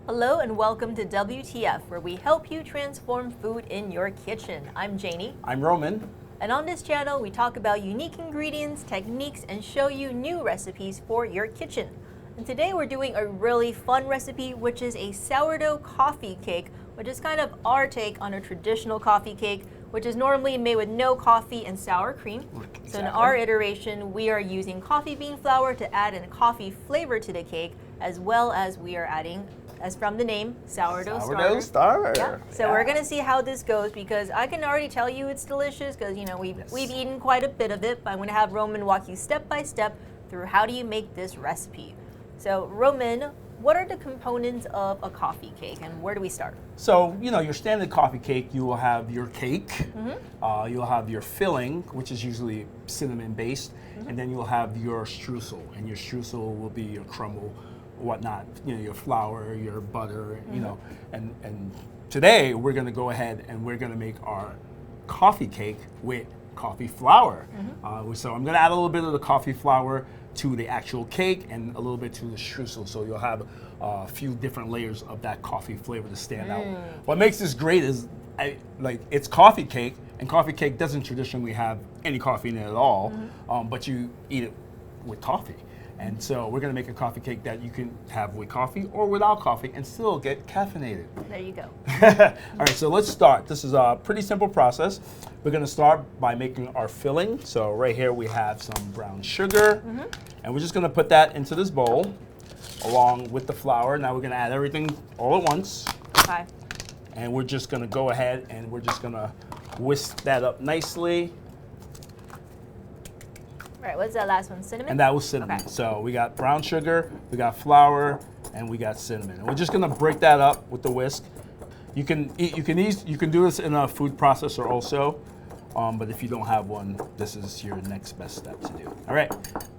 Hello and welcome to WTF, where we help you transform food in your kitchen. I'm Janie. I'm Roman. And on this channel, we talk about unique ingredients, techniques, and show you new recipes for your kitchen. And today we're doing a really fun recipe, which is a sourdough coffee cake, which is kind of our take on a traditional coffee cake, which is normally made with no coffee and sour cream. Exactly. So in our iteration, we are using coffee bean flour to add in a coffee flavor to the cake, as well as we are adding, as from the name, sourdough starter. Yeah. So we're gonna see how this goes, because I can already tell you it's delicious, because we've eaten quite a bit of it. But I'm gonna have Roman walk you step by step through how do you make this recipe. So Roman, what are the components of a coffee cake, and where do we start? So your standard coffee cake, you will have your cake, you'll have your filling, which is usually cinnamon based, and then you'll have your streusel, and your streusel will be your crumble, whatnot, your flour, your butter, and today we're going to go ahead and we're going to make our coffee cake with coffee flour. So I'm going to add a little bit of the coffee flour to the actual cake and a little bit to the streusel, so you'll have a few different layers of that coffee flavor to stand out. What makes this great is it's coffee cake, and coffee cake doesn't traditionally have any coffee in it at all, but you eat it with coffee. And so we're going to make a coffee cake that you can have with coffee or without coffee and still get caffeinated. There you go. All right, so let's start. This is a pretty simple process. We're going to start by making our filling. So right here we have some brown sugar, and we're just going to put that into this bowl along with the flour. Now we're going to add everything all at once. Okay. And we're just going to go ahead and we're just going to whisk that up nicely. All right, what's that last one? Cinnamon? And that was cinnamon. Okay. So we got brown sugar, we got flour, and we got cinnamon. And we're just gonna break that up with the whisk. You can do this in a food processor also, but if you don't have one, this is your next best step to do. All right,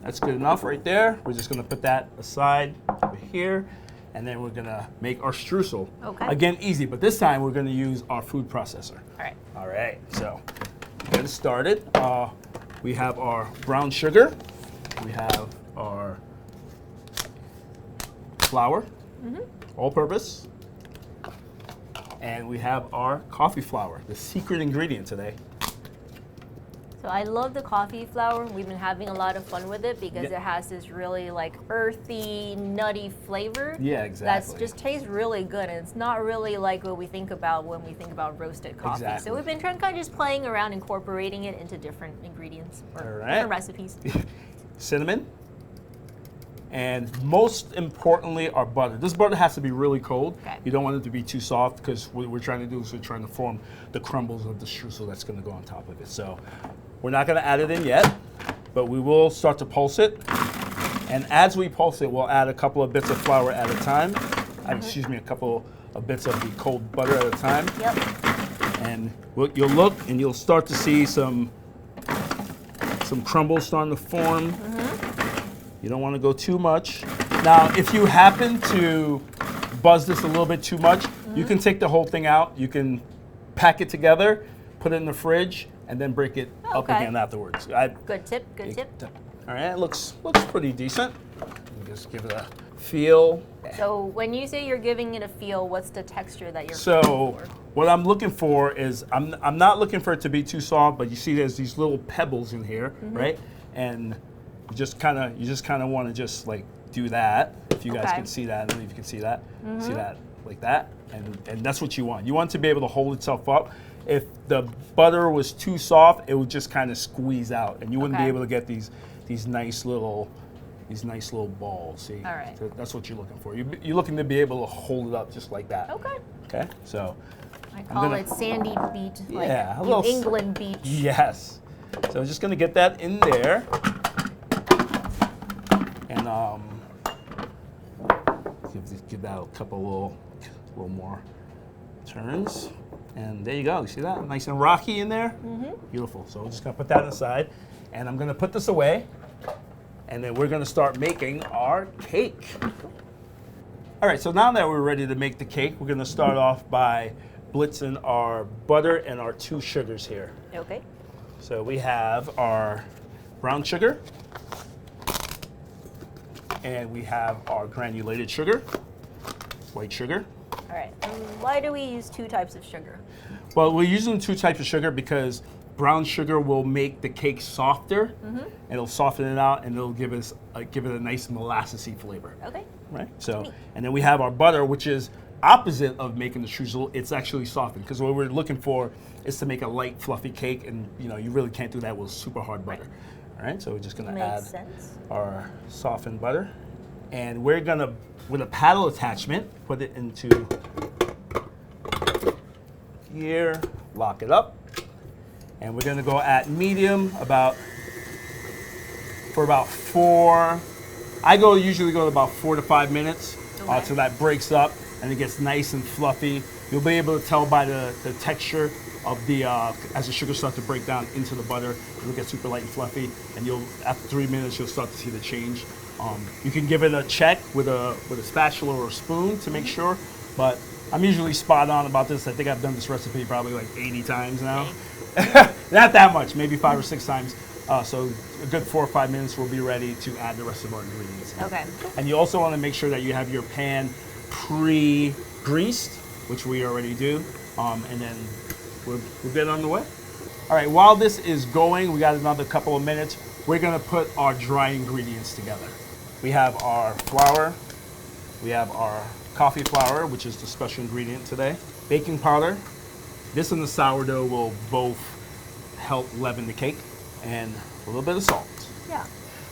that's good enough right there. We're just gonna put that aside over here, and then we're gonna make our streusel. Okay. Again, easy, but this time we're gonna use our food processor. All right. All right, so get it started. We have our brown sugar, we have our flour, all purpose, and we have our coffee flour, the secret ingredient today. So I love the coffee flour. We've been having a lot of fun with it because it has this really earthy, nutty flavor. Yeah, exactly. That just tastes really good, and it's not really like what we think about when we think about roasted coffee. Exactly. So we've been kind of just playing around, incorporating it into different ingredients or different recipes. Cinnamon, and most importantly, our butter. This butter has to be really cold. Okay. You don't want it to be too soft, because what we're trying to do is we're trying to form the crumbles of the streusel that's going to go on top of it. So we're not going to add it in yet, but we will start to pulse it. And as we pulse it, we'll add a couple of bits of flour at a time. Excuse me, a couple of bits of the cold butter at a time. Yep. And you'll look and you'll start to see some crumbles starting to form. You don't want to go too much. Now, if you happen to buzz this a little bit too much, you can take the whole thing out. You can pack it together, put it in the fridge, and then break it up again afterwards. Good tip, good tip. All right, it looks pretty decent. Just give it a feel. So when you say you're giving it a feel, what's the texture that you're So looking for? what I'm looking for is, I'm not looking for it to be too soft, but you see there's these little pebbles in here, right? And you just kind of want to just do that. If you guys can see that, I don't know if you can see that. See that, like that, and that's what you want. You want it to be able to hold itself up. If the butter was too soft, it would just kind of squeeze out, and you wouldn't be able to get these nice little balls. See? All right. So that's what you're looking for. You're looking to be able to hold it up just like that. Okay. Okay. So I call it sandy beach, a New little England beach. Yes. So I'm just gonna get that in there, and give that a couple little more turns. And there you go. You see that? Nice and rocky in there? Beautiful. So we're just going to put that aside. And I'm going to put this away. And then we're going to start making our cake. All right, so now that we're ready to make the cake, we're going to start off by blitzing our butter and our 2 sugars here. Okay. So we have our brown sugar. And we have our granulated sugar. white sugar. All right. Why do we use 2 types of sugar? Well, we're using 2 types of sugar because brown sugar will make the cake softer, and it'll soften it out, and it'll give it a nice molassesy flavor. Okay. Right. So, and then we have our butter, which is opposite of making the streusel. It's actually softened because what we're looking for is to make a light, fluffy cake, and you really can't do that with super hard butter. All right. So we're just gonna add our softened butter, and we're gonna, with a paddle attachment, put it into here, lock it up. And we're gonna go at medium for about 4. I usually go to about 4 to 5 minutes so that breaks up and it gets nice and fluffy. You'll be able to tell by the texture of as the sugar starts to break down into the butter, it'll get super light and fluffy. And after 3 minutes, you'll start to see the change. You can give it a check with a spatula or a spoon to make sure, but I'm usually spot on about this. I think I've done this recipe probably like 80 times now. Not that much, maybe 5 or 6 times. So a good 4 or 5 minutes, we'll be ready to add the rest of our ingredients. Okay. And you also want to make sure that you have your pan pre-greased, which we already do, and then we'll get on the way. All right, while this is going, we got another couple of minutes. We're gonna put our dry ingredients together. We have our flour, we have our coffee flour, which is the special ingredient today, baking powder. This and the sourdough will both help leaven the cake, and a little bit of salt. Yeah.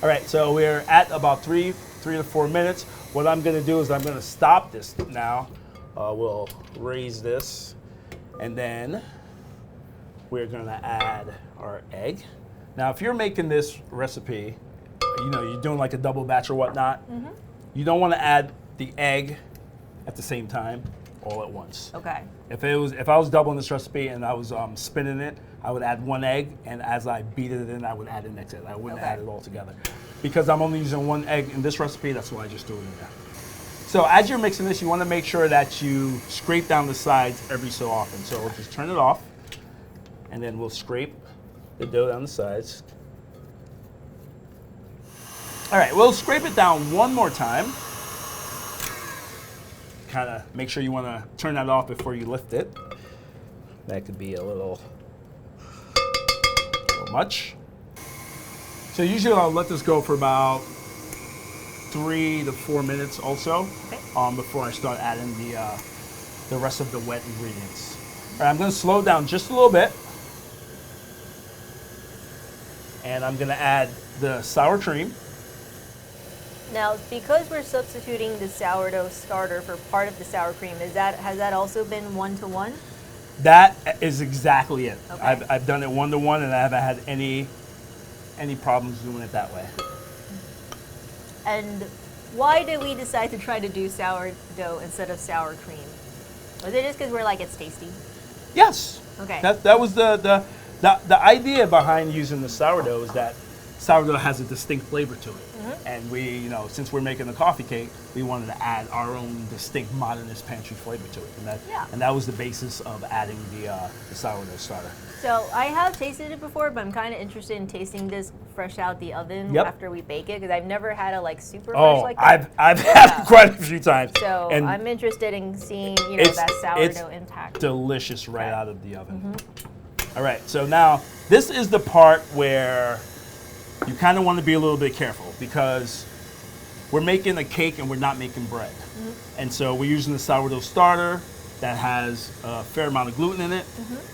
All right, so we're at about 3 to 4 minutes. What I'm gonna do is I'm gonna stop this now. We'll raise this, and then we're gonna add our egg. Now, if you're making this recipe, you're doing like a double batch or whatnot, you don't wanna add the egg at the same time all at once. Okay. If I was doubling this recipe and I was spinning it, I would add 1 egg, and as I beat it in, I would add the next egg. I wouldn't add it all together. Because I'm only using 1 egg in this recipe, that's why I just do it in there. So as you're mixing this, you want to make sure that you scrape down the sides every so often. So we'll just turn it off, and then we'll scrape the dough down the sides. All right, we'll scrape it down one more time. Kind of make sure you want to turn that off before you lift it. That could be a little much. So usually I'll let this go for about 3 to 4 minutes also, before I start adding the rest of the wet ingredients. All right, I'm going to slow down just a little bit, and I'm going to add the sour cream. Now, because we're substituting the sourdough starter for part of the sour cream, has that also been 1-to-1? That is exactly it. Okay. I've done it 1-to-1, and I haven't had any problems doing it that way. And why did we decide to try to do sourdough instead of sour cream? Was it just because we're like, it's tasty? Yes. Okay. That was the idea behind using the sourdough is that sourdough has a distinct flavor to it. And we, since we're making the coffee cake, we wanted to add our own distinct Modernist Pantry flavor to it. And that was the basis of adding the sourdough starter. So I have tasted it before, but I'm kind of interested in tasting this fresh out the oven after we bake it, because I've never had a super fresh like that. I've had it quite a few times. So and I'm interested in seeing that sourdough impact. Delicious right out of the oven. All right, so now this is the part where you kind of want to be a little bit careful, because we're making a cake and we're not making bread. And so we're using the sourdough starter that has a fair amount of gluten in it.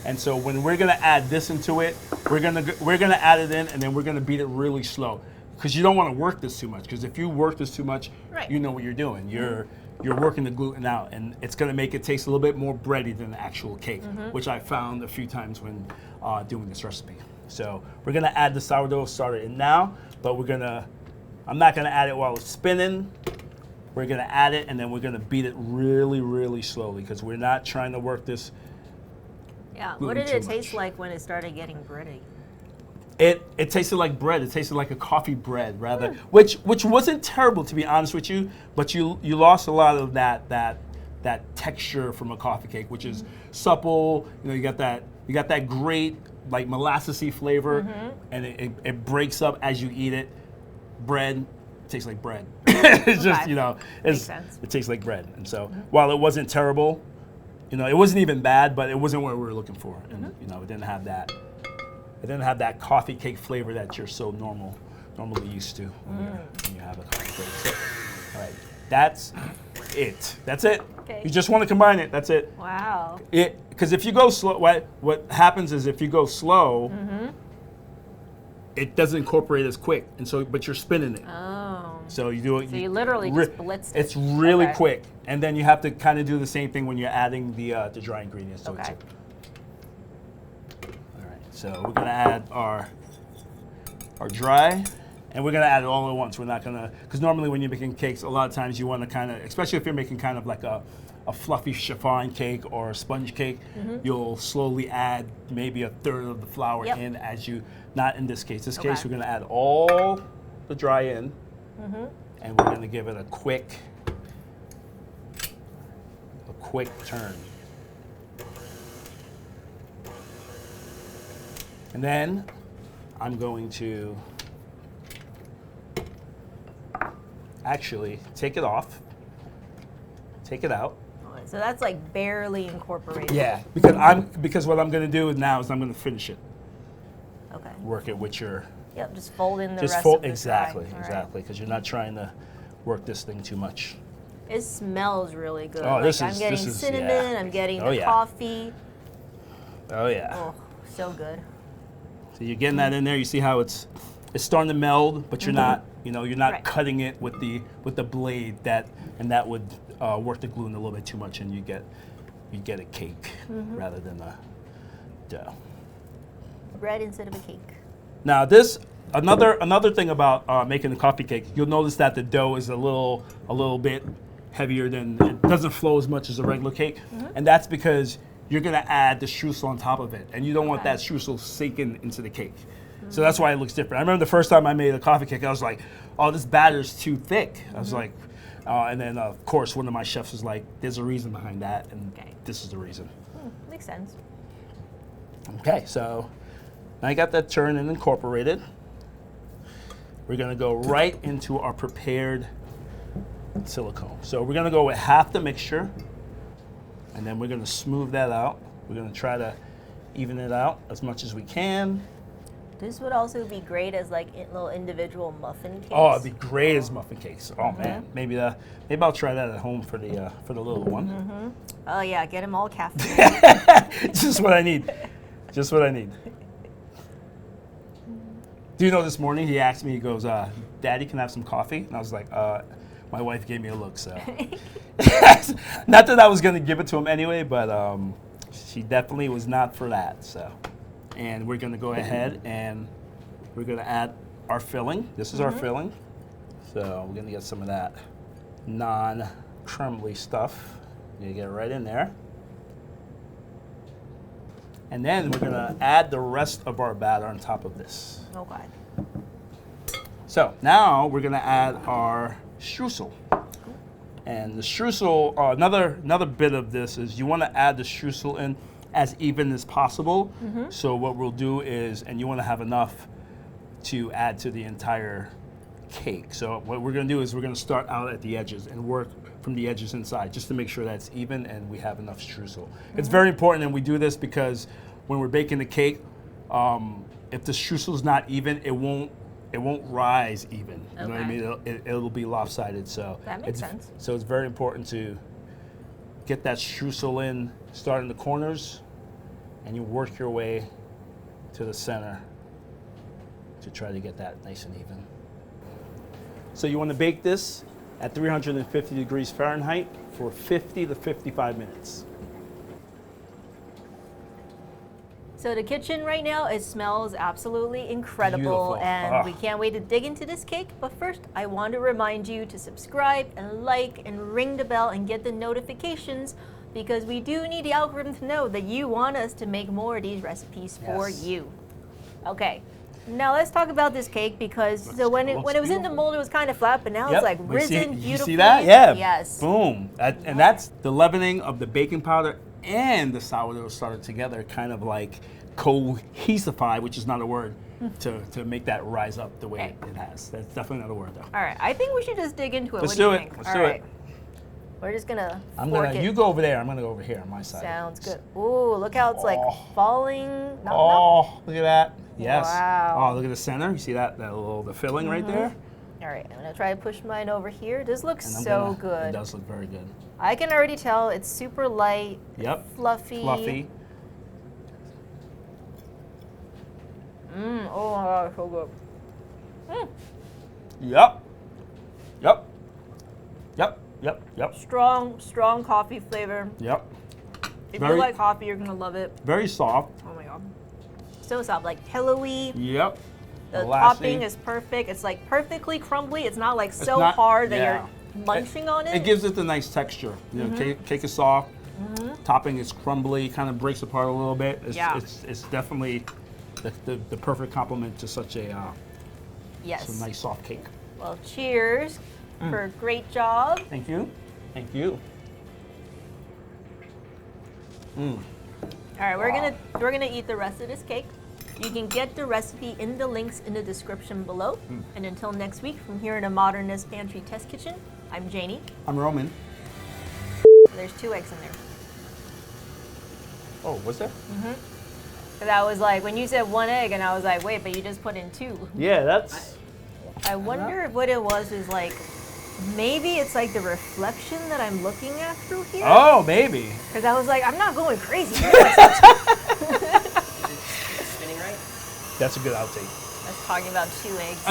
And so when we're gonna add this into it, we're gonna add it in, and then we're gonna beat it really slow, because you don't want to work this too much, because if you work this too much, you know what you're doing. You're working the gluten out, and it's gonna make it taste a little bit more bready than the actual cake, which I found a few times when doing this recipe. So we're gonna add the sourdough starter in now, but I'm not gonna add it while it's spinning. We're gonna add it, and then we're gonna beat it really, really slowly, because we're not trying to work this. Yeah, what did it taste like when it started getting bready? It tasted like bread. It tasted like a coffee bread, rather, which wasn't terrible, to be honest with you. But you lost a lot of that texture from a coffee cake, which is supple. You got that great like molassesy flavor, and it breaks up as you eat it. Bread tastes like bread. It's just, you know, it tastes like bread. And so while it wasn't terrible, you know, it wasn't even bad, but it wasn't what we were looking for. And, you know, it didn't have that coffee cake flavor that you're so normally used to when you have a coffee cake. So, all right, that's it. That's it. Okay. You just want to combine it. That's it. Wow. Because if you go slow, what happens is if you go slow, it doesn't incorporate as quick, and so but you're spinning it. Oh. So you do it. So you literally just blitzed it. It's really quick, and then you have to kind of do the same thing when you're adding the dry ingredients to it. All right. So we're gonna add our dry, and we're gonna add it all at once. We're not gonna, because normally when you're making cakes, a lot of times you want to kind of, especially if you're making kind of like a fluffy chiffon cake or a sponge cake, you'll slowly add maybe a third of the flour in as you, not in this case. This case, we're gonna add all the dry in, and we're gonna give it a quick turn. And then I'm going to actually take it off, take it out. So that's like barely incorporated. Yeah, because what I'm going to do now is I'm going to finish it. Okay. Work it with your. Yep, just fold in the rest of the exactly, dry. exactly, because you're not trying to work this thing too much. It smells really good. Oh, like I'm getting cinnamon. I'm getting the coffee. Oh yeah. Oh, so good. So you're getting that in there. You see how it's starting to meld, but you're not, you know, you're not cutting it with the blade and that would work the gluten a little bit too much, and you get a cake rather than a dough. Bread instead of a cake. Now this another thing about making a coffee cake, you'll notice that the dough is a little bit heavier than, it doesn't flow as much as a regular cake, and that's because you're gonna add the streusel on top of it, and you don't want that streusel sinking into the cake. So that's why it looks different. I remember the first time I made a coffee cake, I was like, oh, this batter's too thick. I was like, and then of course one of my chefs was like, there's a reason behind that, and this is the reason. Makes sense. Okay, so now I got that turned and incorporated. We're gonna go right into our prepared silicone. So we're gonna go with half the mixture, and then we're gonna smooth that out. We're gonna try to even it out as much as we can. This would also be great as like little individual muffin cakes. Oh, it'd be great as muffin cakes. Oh man, maybe I'll try that at home for the little one. Oh yeah, get them all caffeine. Just what I need. Just what I need. Do you know this morning he asked me, he goes, Daddy, can I have some coffee? And I was like, my wife gave me a look, so. Not that I was gonna give it to him anyway, but she definitely was not for that, so. And we're gonna go ahead and we're gonna add our filling. This is our filling. So we're gonna get some of that non-crumbly stuff. You're gonna get it right in there. And then we're gonna add the rest of our batter on top of this. Okay. So now we're gonna add our streusel. And the streusel, another bit of this is you wanna add the streusel in as even as possible. So what we'll do is, and you wanna have enough to add to the entire cake. So what we're gonna do is we're gonna start out at the edges and work from the edges inside, just to make sure that's even and we have enough streusel. It's very important, and we do this because when we're baking the cake, if the streusel's not even, it won't rise even. You know what I mean? It'll be lopsided. So that makes sense. So it's very important to get that streusel in, start in the corners, and you work your way to the center to try to get that nice and even. So you want to bake this at 350 degrees Fahrenheit for 50 to 55 minutes. So the kitchen right now, it smells absolutely incredible. Beautiful. And we can't wait to dig into this cake. But first, I want to remind you to subscribe and like and ring the bell and get the notifications, because we do need the algorithm to know that you want us to make more of these recipes for you. Okay. Now let's talk about this cake, because when it was in the mold, it was kind of flat, but now it's like risen beautifully. You see that? Yeah. Yes. Boom. And that's the leavening of the baking powder and the sourdough starter together kind of like cohesify, which is not a word, to make that rise up the way it has. That's definitely not a word, though. All right, I think we should just dig into it. Let's what do do you it. think? Let's All do right. it. We're just gonna You go over there. I'm gonna go over here on my side. Sounds good. Ooh, look how it's like falling. Look at that. Yes. Wow. Oh, look at the center. You see that the filling right there? All right, I'm gonna try to push mine over here. This looks so good. It does look very good. I can already tell it's super light. Yep. Fluffy. Fluffy. Oh my god, so good. Yep. Yep. Yep. Yep. Yep. Strong coffee flavor. Yep. If you like coffee, you're gonna love it. Very soft. Oh my god. So soft, like pillowy. Yep. The topping is perfect. It's like perfectly crumbly. It's not like hard that you're munching on it. It gives it the nice texture. You know, cake is soft. Topping is crumbly, kind of breaks apart a little bit. It's definitely the perfect complement to such a nice soft cake. Well, cheers for a great job. Thank you. Thank you. All right, we're gonna eat the rest of this cake. You can get the recipe in the links in the description below. And until next week, from here in the Modernist Pantry Test Kitchen, I'm Janie. I'm Roman. There's 2 eggs in there. Oh, was there? Because I was like, when you said 1 egg, and I was like, wait, but you just put in 2. Yeah, that's... I wonder if what it was is like, maybe it's like the reflection that I'm looking at through here. Oh, maybe. Because I was like, I'm not going crazy. That's a good outtake. I was talking about 2 eggs.